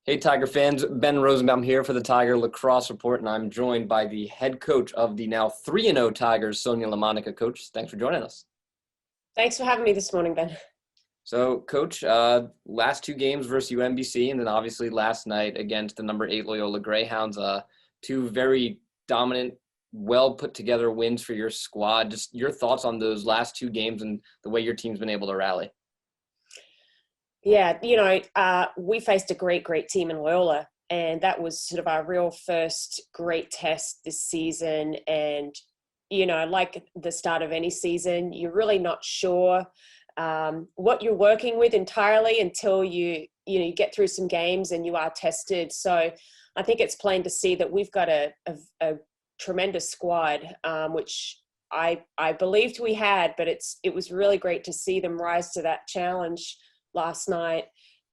Hey, Tiger fans. Ben Rosenbaum here for the Tiger Lacrosse Report, and I'm joined by the head coach of the now 3-0 Tigers, Sonia LaMonica. Coach, thanks for joining us. Thanks for having me this morning, Ben. So, Coach, last two games versus UMBC, and then obviously last night against the number 8 Loyola Greyhounds, two very dominant, well put together wins for your squad. Just your thoughts on those last two games and the way your team's been able to rally. Yeah, we faced a great team in Loyola, and that was sort of our real first great test this season. And, like the start of any season, you're really not sure what you're working with entirely until you get through some games and you are tested. So I think it's plain to see that we've got a tremendous squad, which I believed we had, but it was really great to see them rise to that challenge last night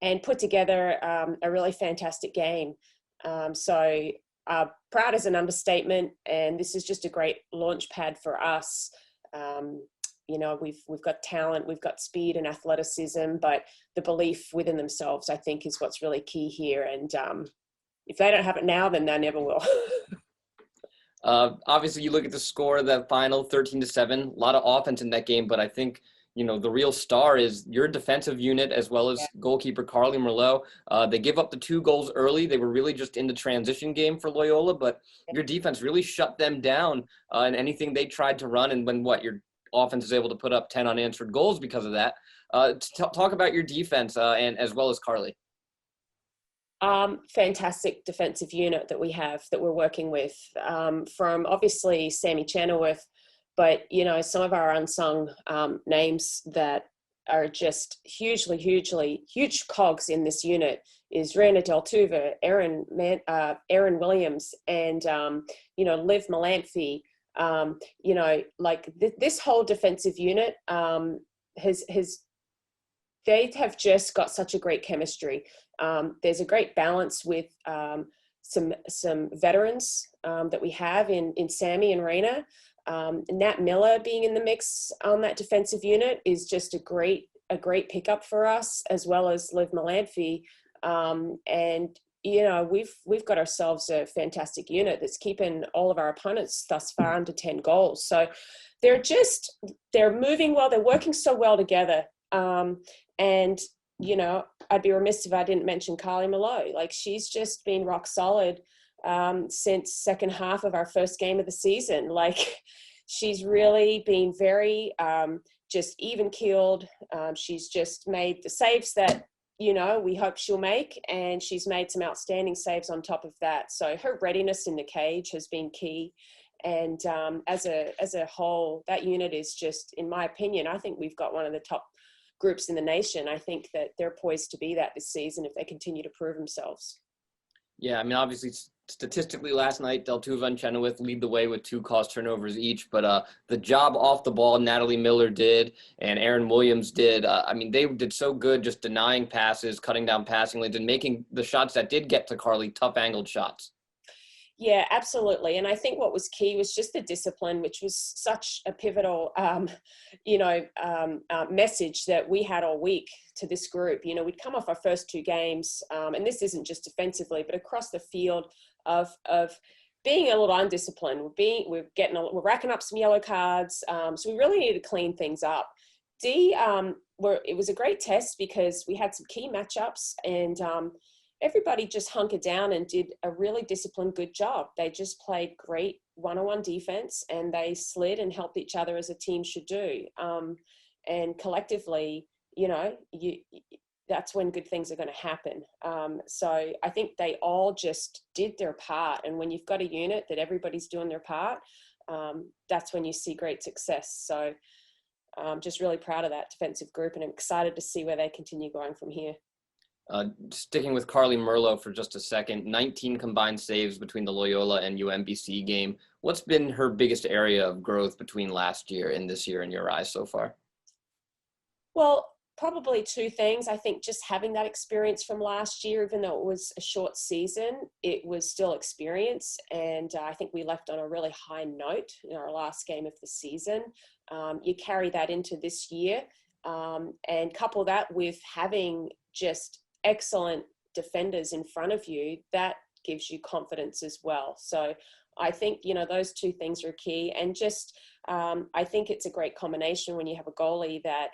and put together a really fantastic game. So proud is an understatement, and this is just a great launch pad for us. We've got talent, we've got speed and athleticism, but the belief within themselves, I think, is what's really key here. And if they don't have it now, then they never will. Obviously, you look at the score of that final 13-7, a lot of offense in that game, but I think the real star is your defensive unit as well as goalkeeper Carly Merlot. They give up the 2 goals early. They were really just in the transition game for Loyola, but your defense really shut them down in anything they tried to run. And when your offense is able to put up 10 unanswered goals because of that. Talk about your defense and as well as Carly. Fantastic defensive unit that we have that we're working with, from obviously Sammy Chenoweth, but some of our unsung names that are just huge cogs in this unit is Rana Deltuva, Aaron Williams, and Liv Melanphy. This whole defensive unit they have just got such a great chemistry. There's a great balance with some veterans that we have in Sammy and Raina. Nat Miller being in the mix on that defensive unit is just a great pickup for us, as well as Liv Melanphy. And we've got ourselves a fantastic unit that's keeping all of our opponents thus far under 10 goals. So they're moving well. They're working so well together. And I'd be remiss if I didn't mention Carly Merlot. Like, she's just been rock solid since second half of our first game of the season. Like, she's really been very just even keeled. She's just made the saves that we hope she'll make, and she's made some outstanding saves on top of that. So her readiness in the cage has been key. And as a whole, that unit is just, in my opinion, I think we've got one of the top groups in the nation. I think that they're poised to be that this season if they continue to prove themselves. Yeah, I mean, obviously, statistically last night, Deltuva and Chenoweth lead the way with 2 caused turnovers each, but the job off the ball Natalie Miller did and Aaron Williams did, they did so good just denying passes, cutting down passing lanes, and making the shots that did get to Carly tough angled shots. Yeah, absolutely. And I think what was key was just the discipline, which was such a pivotal, message that we had all week to this group. We'd come off our first 2 games, and this isn't just defensively, but across the field of being a little undisciplined. We're racking up some yellow cards. So we really needed to clean things up. It was a great test because we had some key matchups, and everybody just hunkered down and did a really disciplined, good job. They just played great one-on-one defense, and they slid and helped each other as a team should do. And collectively, that's when good things are going to happen. So I think they all just did their part. And when you've got a unit that everybody's doing their part, that's when you see great success. So I'm just really proud of that defensive group, and I'm excited to see where they continue going from here. Sticking with Carly Merlot for just a second, 19 combined saves between the Loyola and UMBC game. What's been her biggest area of growth between last year and this year in your eyes so far? Well, probably 2 things. I think just having that experience from last year, even though it was a short season, it was still experience. And I think we left on a really high note in our last game of the season. You carry that into this year, and couple that with having just excellent defenders in front of you, that gives you confidence as well. So I think, those two things are key. And just, I think it's a great combination when you have a goalie that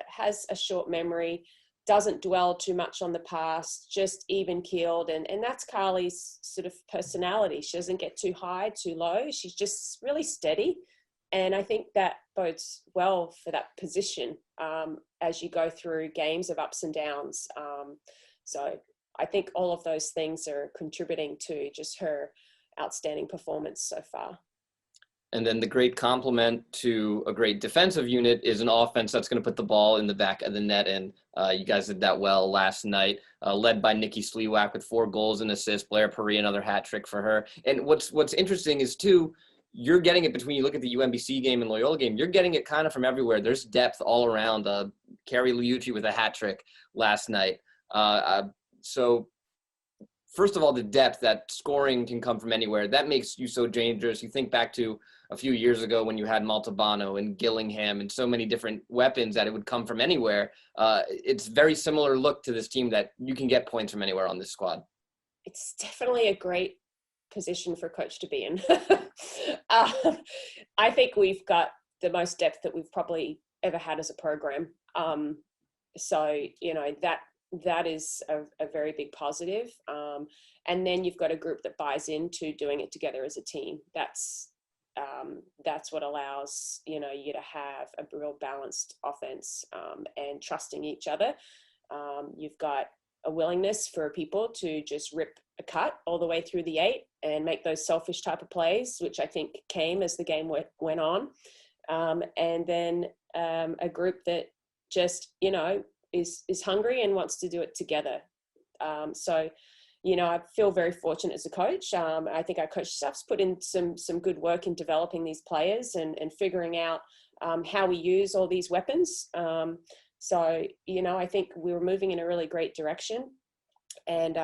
has a short memory, doesn't dwell too much on the past, just even keeled. And that's Carly's sort of personality. She doesn't get too high, too low. She's just really steady. And I think that bodes well for that position as you go through games of ups and downs. So I think all of those things are contributing to just her outstanding performance so far. And then the great complement to a great defensive unit is an offense that's going to put the ball in the back of the net. And you guys did that well last night, led by Nikki Sliwak with 4 goals and assists. Blair Perry, another hat trick for her. And what's interesting is, too, you're getting it between, you look at the UMBC game and Loyola game, you're getting it kind of from everywhere. There's depth all around. Carrie Liucci with a hat trick last night. So first of all, the depth, that scoring can come from anywhere. That makes you so dangerous. You think back to a few years ago when you had Maltabano and Gillingham and so many different weapons that it would come from anywhere. It's very similar look to this team, that you can get points from anywhere on this squad. It's definitely a great position for a coach to be in. I think we've got the most depth that we've probably ever had as a program. So, that is a very big positive. And then you've got a group that buys into doing it together as a team. That's what allows, you to have a real balanced offense and trusting each other. You've got a willingness for people to just rip a cut all the way through the 8 and make those selfish type of plays, which I think came as the game went on. And then a group that just, is hungry and wants to do it together. So, I feel very fortunate as a coach. I think our coach staff's put in some good work in developing these players and figuring out how we use all these weapons. So, I think we're moving in a really great direction. And,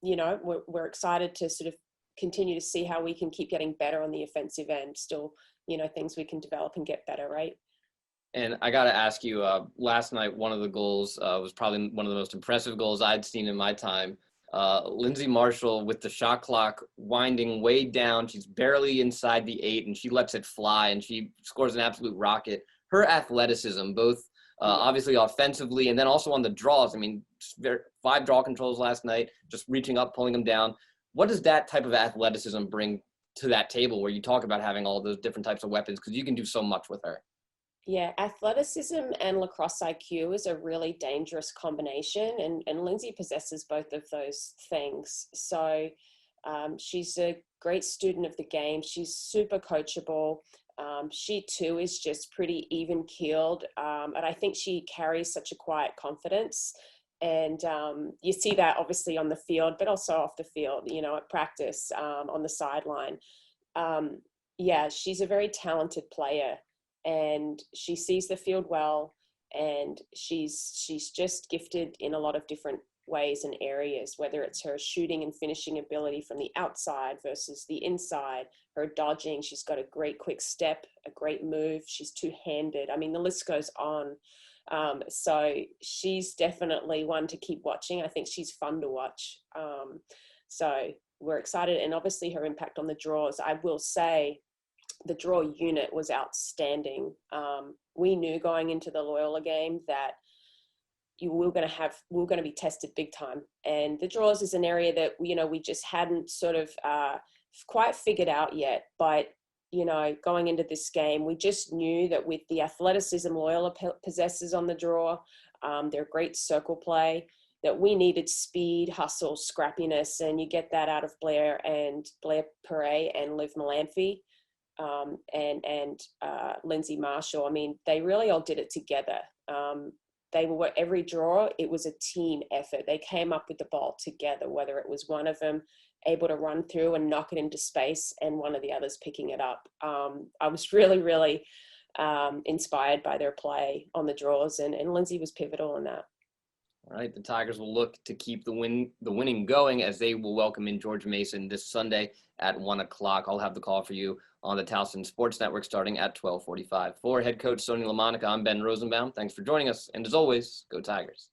we're excited to sort of continue to see how we can keep getting better on the offensive end. Still, things we can develop and get better, right? And I got to ask you, last night, one of the goals was probably one of the most impressive goals I'd seen in my time. Lindsay Marshall with the shot clock winding way down. She's barely inside the 8 and she lets it fly and she scores an absolute rocket. Her athleticism, both obviously offensively and then also on the draws. I mean, 5 draw controls last night, just reaching up, pulling them down. What does that type of athleticism bring to that table where you talk about having all those different types of weapons? Because you can do so much with her. Yeah, athleticism and lacrosse IQ is a really dangerous combination, and Lindsay possesses both of those things. So she's a great student of the game. She's super coachable. She too is just pretty even keeled, and I think she carries such a quiet confidence. And you see that obviously on the field, but also off the field, at practice, on the sideline. Yeah, she's a very talented player. And she sees the field well, and she's just gifted in a lot of different ways and areas, whether it's her shooting and finishing ability from the outside versus the inside, her dodging. She's got a great quick step, a great move. She's two-handed. I mean, the list goes on. So she's definitely one to keep watching. I think she's fun to watch. So we're excited. And obviously her impact on the draws, I will say, the draw unit was outstanding. We knew going into the Loyola game that we were going to be tested big time. And the draws is an area that, we just hadn't sort of quite figured out yet. But, going into this game, we just knew that with the athleticism Loyola possesses on the draw, their great circle play, that we needed speed, hustle, scrappiness. And you get that out of Blair Perret and Liv Melanphy. And Lindsay Marshall. I mean, they really all did it together. They were every draw. It was a team effort. They came up with the ball together, whether it was one of them able to run through and knock it into space and one of the others picking it up. I was really, really inspired by their play on the draws, and Lindsay was pivotal in that. All right, the Tigers will look to keep the winning going as they will welcome in George Mason this Sunday at 1 o'clock. I'll have the call for you on the Towson Sports Network starting at 12:45. For head coach Sonia LaMonica, I'm Ben Rosenbaum. Thanks for joining us, and as always, go Tigers.